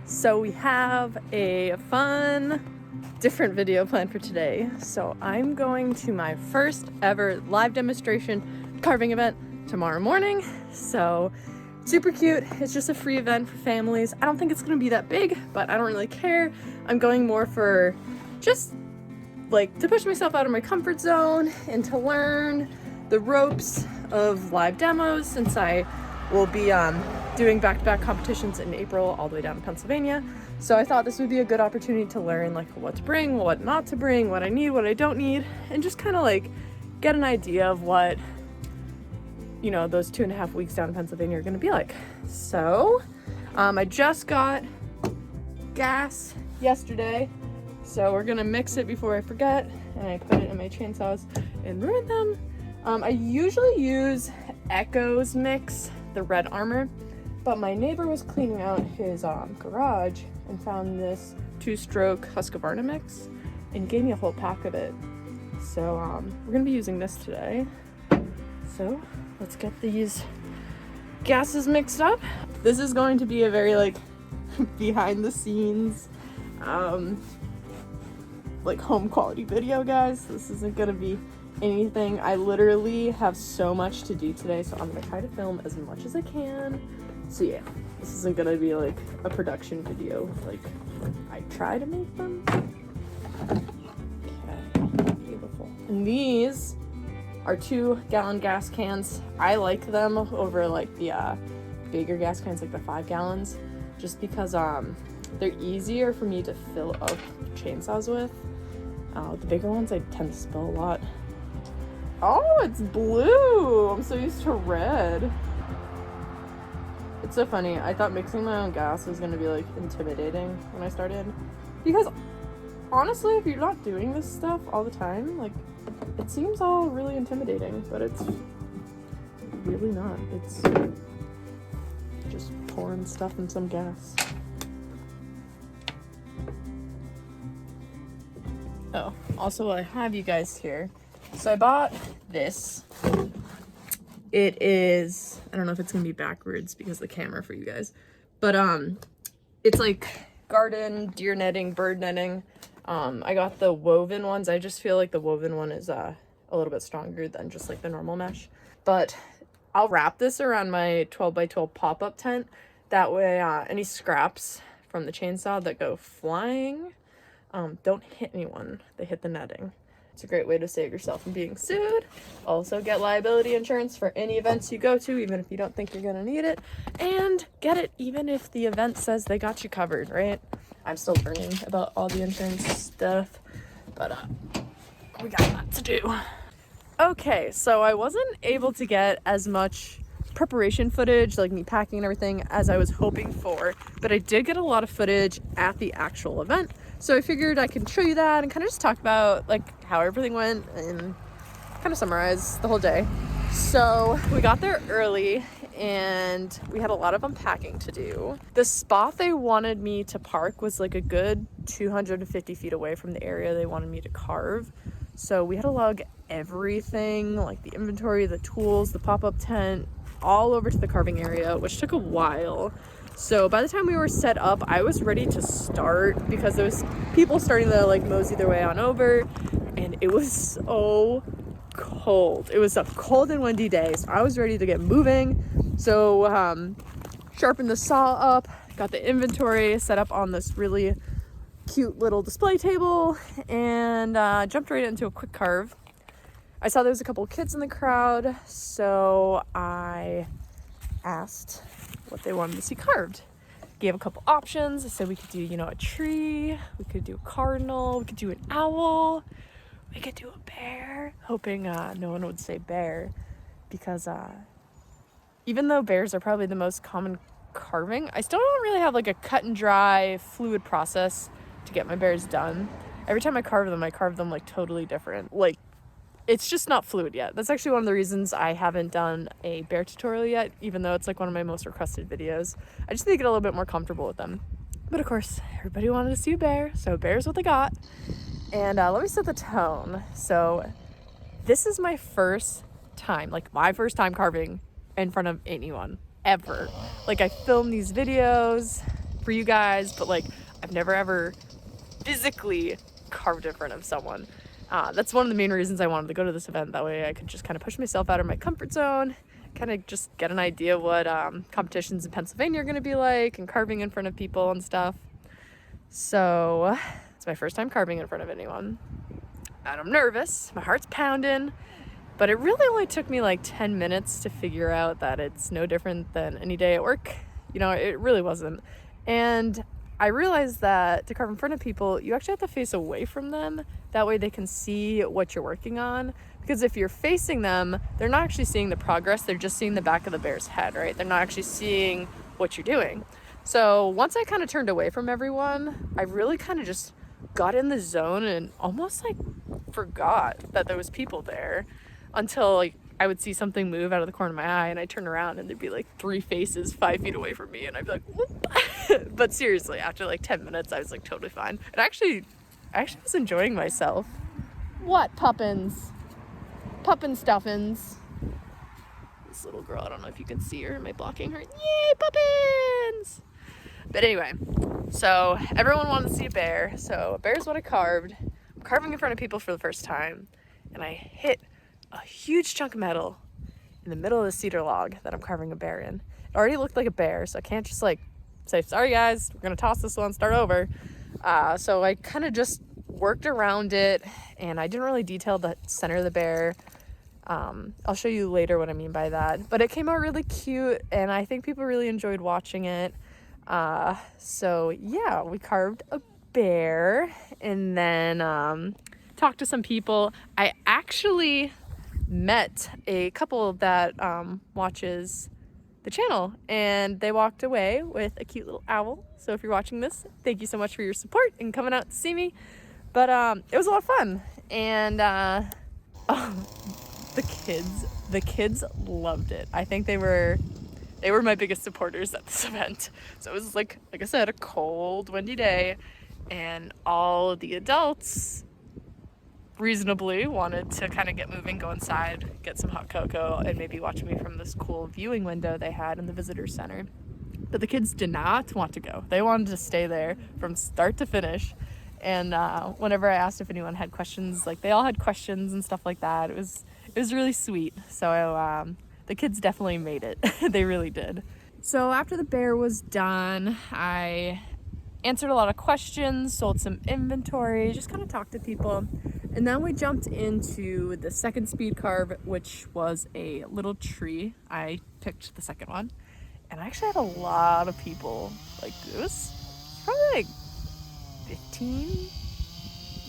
So we have a fun, different video planned for today. So I'm going to my first ever live demonstration carving event tomorrow morning. So super cute. It's just a free event for families. I don't think it's gonna be that big, but I don't really care. I'm going more for just like to push myself out of my comfort zone and to learn the ropes of live demos, since I will be doing back-to-back competitions in April all the way down to Pennsylvania. So I thought this would be a good opportunity to learn like what to bring, what not to bring, what I need, what I don't need, and just kind of like get an idea of what, you know, those 2.5 weeks down in Pennsylvania are going to be like. So I just got gas yesterday, so we're gonna mix it before I forget, and I put it in my chainsaws and ruin them. I usually use Echo's mix, the red armor, but my neighbor was cleaning out his garage and found this 2-stroke Husqvarna mix and gave me a whole pack of it. So we're gonna be using this today. So let's get these gases mixed up. This is going to be a very like behind the scenes like home quality video, guys. This isn't gonna be anything. I literally have so much to do today, so I'm gonna try to film as much as I can. So yeah, this isn't gonna be like a production video like I try to make them. Okay, beautiful. And these are 2-gallon gas cans. I like them over like the bigger gas cans, like the 5 gallons, just because they're easier for me to fill up chainsaws with. The bigger ones I tend to spill a lot. Oh, it's blue! I'm so used to red. It's so funny. I thought mixing my own gas was gonna be like intimidating when I started, because honestly, if you're not doing this stuff all the time, like it seems all really intimidating, but it's really not. It's just pouring stuff in some gas. Oh, also I have you guys here. So I bought this. It is, I don't know if it's gonna be backwards because of the camera for you guys, but it's like garden, deer netting, bird netting. I got the woven ones. I just feel like the woven one is a little bit stronger than just like the normal mesh. But I'll wrap this around my 12x12 pop-up tent. That way any scraps from the chainsaw that go flying don't hit anyone. They hit the netting. It's a great way to save yourself from being sued. Also get liability insurance for any events you go to, even if you don't think you're gonna need it. And get it even if the event says they got you covered, right? I'm still learning about all the insurance stuff, but we got a lot to do. Okay, so I wasn't able to get as much preparation footage, like me packing and everything, as I was hoping for, but I did get a lot of footage at the actual event. So I figured I could show you that and kind of just talk about like how everything went and kind of summarize the whole day. So we got there early and we had a lot of unpacking to do. The spot they wanted me to park was like a good 250 feet away from the area they wanted me to carve. So we had to lug everything, like the inventory, the tools, the pop-up tent, all over to the carving area, which took a while. So by the time we were set up, I was ready to start because there was people starting to like mosey their way on over, and it was so cold. It was a cold and windy day, so I was ready to get moving. So sharpened the saw up, got the inventory set up on this really cute little display table, and jumped right into a quick carve. I saw there was a couple of kids in the crowd, so I asked what they wanted to see carved. Gave a couple options. I said we could do, you know, a tree, we could do a cardinal, we could do an owl, we could do a bear, hoping no one would say bear, because even though bears are probably the most common carving, I still don't really have like a cut and dry fluid process to get my bears done. Every time I carve them like totally different. Like, it's just not fluid yet. That's actually one of the reasons I haven't done a bear tutorial yet, even though it's like one of my most requested videos. I just need to get a little bit more comfortable with them. But of course, everybody wanted to see a bear, so bear's what they got. And let me set the tone. So this is my first time, like my first time carving in front of anyone ever. Like, I filmed these videos for you guys, but like I've never ever physically carved in front of someone. That's one of the main reasons I wanted to go to this event. That way I could just kind of push myself out of my comfort zone, kind of just get an idea of what competitions in Pennsylvania are going to be like and carving in front of people and stuff. So it's my first time carving in front of anyone, and I'm nervous, my heart's pounding, but it really only took me like 10 minutes to figure out that it's no different than any day at work. You know, it really wasn't. And I realized that to carve in front of people, you actually have to face away from them. That way they can see what you're working on. Because if you're facing them, they're not actually seeing the progress, they're just seeing the back of the bear's head, right? They're not actually seeing what you're doing. So once I kind of turned away from everyone, I really kind of just got in the zone and almost like forgot that there was people there until like I would see something move out of the corner of my eye and I'd turn around and there'd be like 3 faces 5 feet away from me and I'd be like, whoop. But seriously, after like 10 minutes, I was like totally fine. And I actually was enjoying myself. What, Puppins? Puppin Stuffins. This little girl, I don't know if you can see her. Am I blocking her? Yay, Puppins! But anyway, so everyone wanted to see a bear. So a bear is what I carved. I'm carving in front of people for the first time. And I hit a huge chunk of metal in the middle of the cedar log that I'm carving a bear in. It already looked like a bear, so I can't just like say, sorry guys, we're gonna toss this one, start over. So I kind of just worked around it, and I didn't really detail the center of the bear. I'll show you later what I mean by that, but it came out really cute and I think people really enjoyed watching it. So yeah, we carved a bear and then talked to some people. I actually met a couple that watches the channel, and they walked away with a cute little owl. So if you're watching this, thank you so much for your support and coming out to see me. But it was a lot of fun, and the kids loved it. I think they were my biggest supporters at this event. So it was like I said, a cold, windy day, and all of the adults reasonably wanted to kind of get moving, go inside, get some hot cocoa, and maybe watch me from this cool viewing window they had in the visitor center. But the kids did not want to go. They wanted to stay there from start to finish. And whenever I asked if anyone had questions, like they all had questions and stuff like that. It was really sweet. So the kids definitely made it. They really did. So after the bear was done, I answered a lot of questions, sold some inventory, just kind of talked to people. And then we jumped into the second speed carve, which was a little tree. I picked the second one. And I actually had a lot of people. Like, it was probably like 15,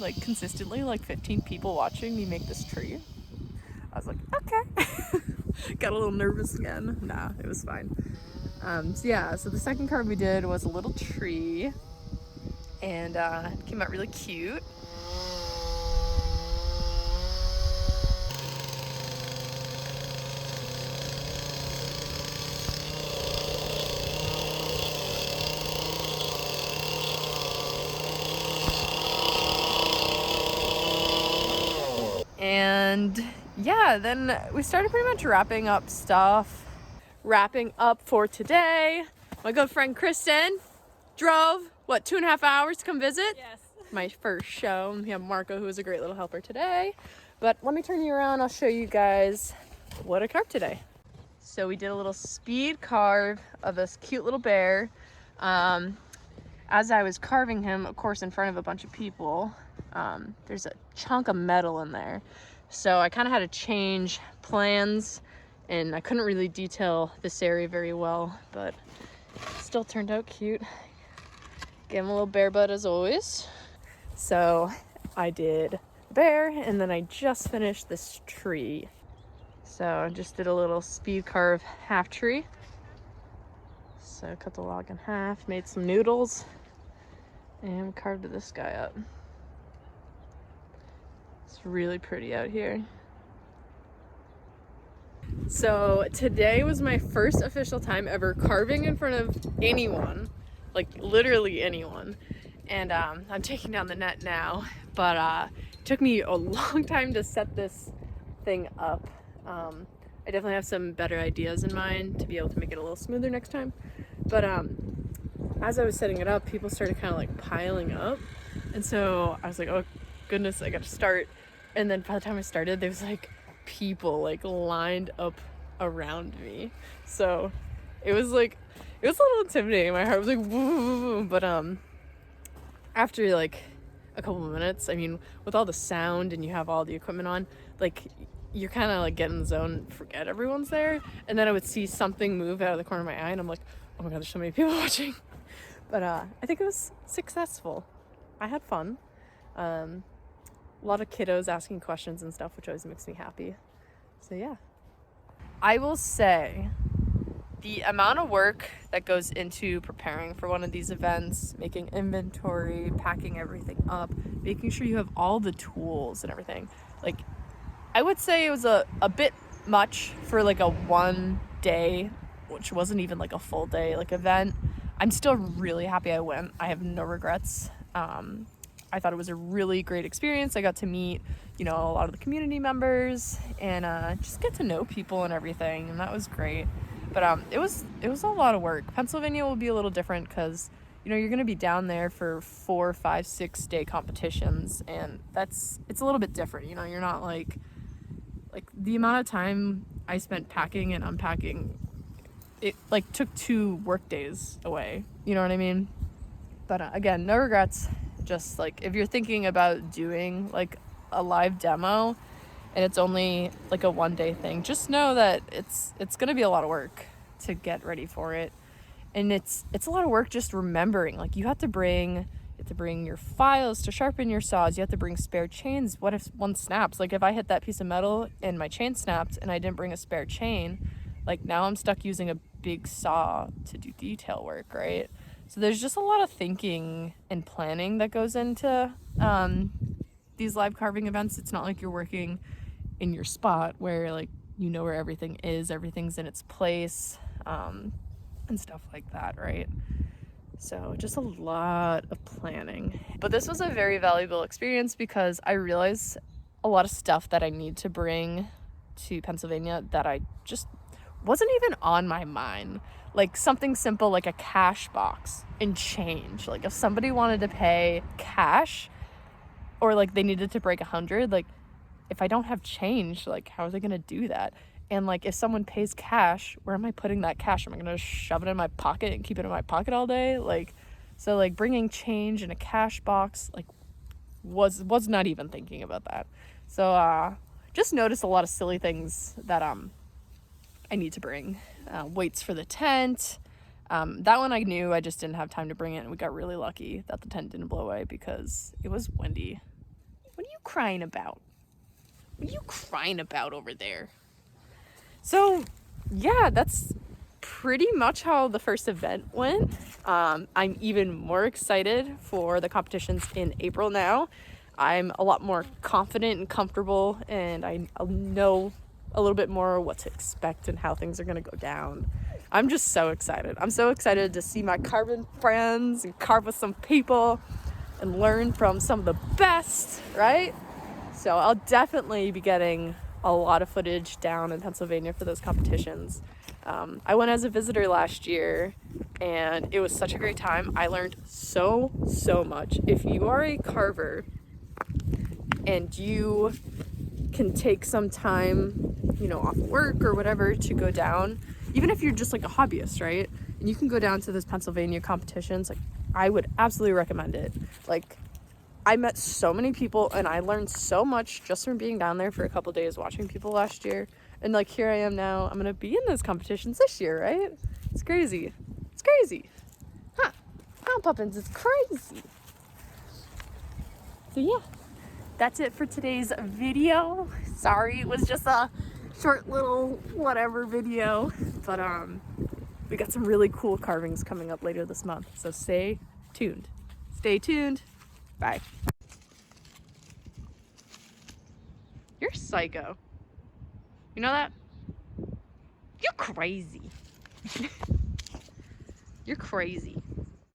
like consistently, like 15 people watching me make this tree. I was like, okay. Got a little nervous again. Nah, it was fine. So yeah, so the second carve we did was a little tree. And it came out really cute. And yeah, then we started pretty much wrapping up stuff. Wrapping up for today. My good friend Kristen drove, what, 2.5 hours to come visit? Yes. My first show. We have Marco, who was a great little helper today. But let me turn you around. I'll show you guys what I carved today. So we did a little speed carve of this cute little bear. As I was carving him, of course, in front of a bunch of people, there's a chunk of metal in there. So I kind of had to change plans, and I couldn't really detail this area very well, but it still turned out cute. Gave him a little bear butt as always. So I did bear, and then I just finished this tree. So I just did a little speed carve half tree. So cut the log in half, made some noodles, and carved this guy up. It's really pretty out here. So today was my first official time ever carving in front of anyone, like literally anyone. And I'm taking down the net now, but it took me a long time to set this thing up. I definitely have some better ideas in mind to be able to make it a little smoother next time. But as I was setting it up, people started kind of like piling up. And so I was like, oh goodness, I got to start. And then by the time I started, there was like people like lined up around me. So it was a little intimidating. My heart was like, woo. But after like a couple of minutes, I mean, with all the sound and you have all the equipment on, like you're kind of like get in the zone, forget everyone's there. And then I would see something move out of the corner of my eye and I'm like, oh my god, there's so many people watching. But I think it was successful. I had fun. A lot of kiddos asking questions and stuff, which always makes me happy. So yeah, I will say the amount of work that goes into preparing for one of these events, making inventory, packing everything up, making sure you have all the tools and everything, like I would say it was a bit much for like a 1 day, which wasn't even like a full day like event. I'm still really happy I went. I have no regrets. I thought it was a really great experience. I got to meet, you know, a lot of the community members and just get to know people and everything, and that was great. But it was a lot of work. Pennsylvania will be a little different because, you know, you're going to be down there for 4, 5, 6 day competitions, and it's a little bit different. You know, you're not like the amount of time I spent packing and unpacking, it like took 2 work days away. You know what I mean? But again, no regrets. Just like if you're thinking about doing like a live demo and it's only like a 1 day thing, just know that it's going to be a lot of work to get ready for it. And it's a lot of work just remembering, like you have to bring your files to sharpen your saws. You have to bring spare chains. What if one snaps? Like if I hit that piece of metal and my chain snapped and I didn't bring a spare chain, like now I'm stuck using a big saw to do detail work, right? So there's just a lot of thinking and planning that goes into these live carving events. It's not like you're working in your spot where like you know where everything is, everything's in its place, and stuff like that, right? So just a lot of planning. But this was a very valuable experience because I realized a lot of stuff that I need to bring to Pennsylvania that I just wasn't even on my mind. Like something simple like a cash box and change. Like if somebody wanted to pay cash or like they needed to break 100, like if I don't have change, like how are they gonna do that? And like if someone pays cash, where am I putting that cash? Am I gonna shove it in my pocket and keep it in my pocket all day? Like, so like bringing change in a cash box, like was not even thinking about that. So just noticed a lot of silly things that I need to bring. Weights for the tent. That one I knew, I just didn't have time to bring it, and we got really lucky that the tent didn't blow away because it was windy. What are you crying about? What are you crying about over there? So yeah, that's pretty much how the first event went. I'm even more excited for the competitions in April now. I'm a lot more confident and comfortable, and I know a little bit more what to expect and how things are going to go down. I'm just so excited. I'm so excited to see my carving friends and carve with some people and learn from some of the best, right? So I'll definitely be getting a lot of footage down in Pennsylvania for those competitions. I went as a visitor last year and it was such a great time. I learned so much. If you are a carver and you can take some time, you know, off work or whatever to go down, even if you're just like a hobbyist, right? And you can go down to those Pennsylvania competitions, like I would absolutely recommend it. Like I met so many people and I learned so much just from being down there for a couple days watching people last year. And like here I am now, I'm gonna be in those competitions this year, right? It's crazy. It's crazy. Huh, Puppins, it's crazy. So yeah, that's it for today's video. Sorry, it was just a short little whatever video, but we got some really cool carvings coming up later this month, so stay tuned. Bye. You're psycho. You know that? You're crazy. You're crazy.